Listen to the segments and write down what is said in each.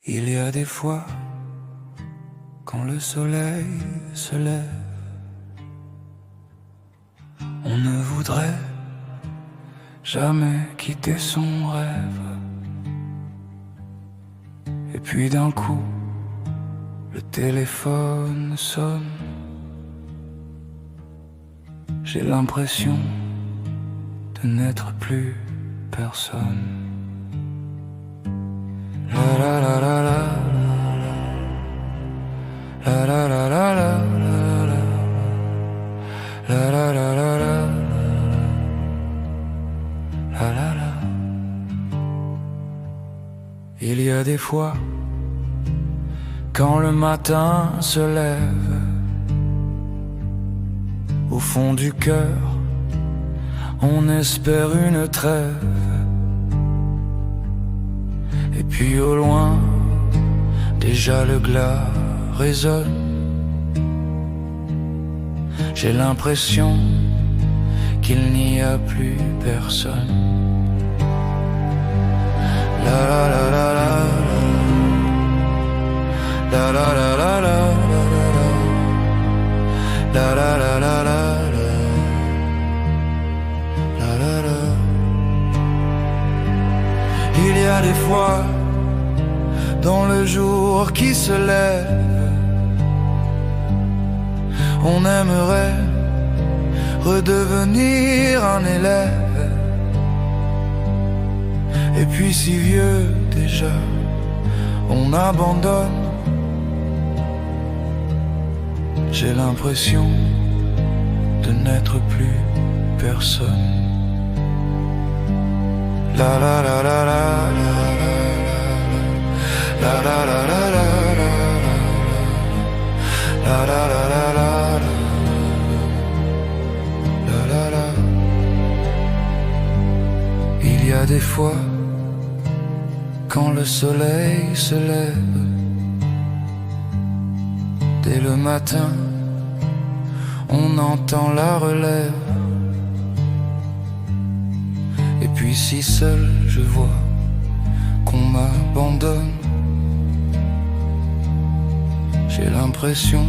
Il y a des fois, quand le soleil se lève, on ne voudrait jamais quitter son rêve. Et puis d'un coup, le téléphone sonne. J'ai l'impression de n'être plus personne. La la la la la la la la la la la la la la la la la la. Il y a des fois, quand le matin se lève, au fond du cœur, on espère une trêve. Et puis au loin, déjà le glas résonne. J'ai l'impression qu'il n'y a plus personne. La la la la la la la la la la la la la la la la la la. Il y a des fois, dans le jour qui se lève, on aimerait redevenir un élève. Et puis si vieux déjà, on abandonne. J'ai l'impression de n'être plus personne. La la la la la la la la la la la la la la la la la la. Il y a des fois, quand le soleil se lève, dès le matin, on entend la relève. Et puis si seul je vois qu'on m'abandonne, j'ai l'impression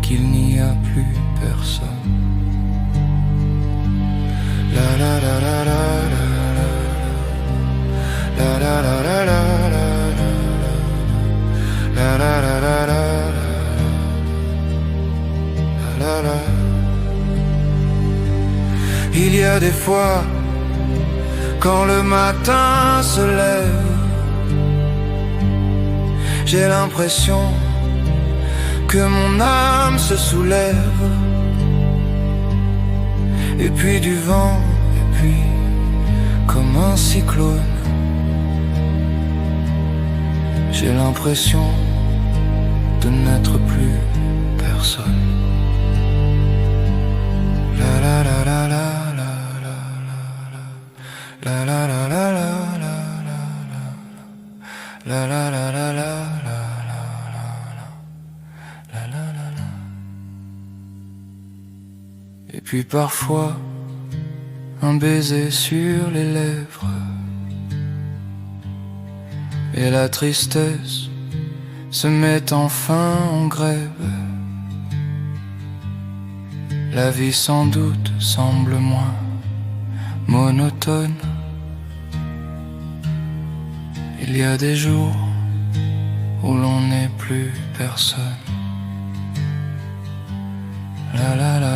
qu'il n'y a plus personne. La la la la la la la la la la la la la la la la la. Il y a des fois, quand le matin se lève, j'ai l'impression que mon âme se soulève. Et puis du vent, et puis comme un cyclone, j'ai l'impression de n'être plus personne. La la la la la la la la la la la la la la la la la la la la. Et puis parfois, un baiser sur les lèvres, et la tristesse se met enfin en grève. La vie sans doute semble moins monotone. Il y a des jours où l'on n'est plus personne. La la la.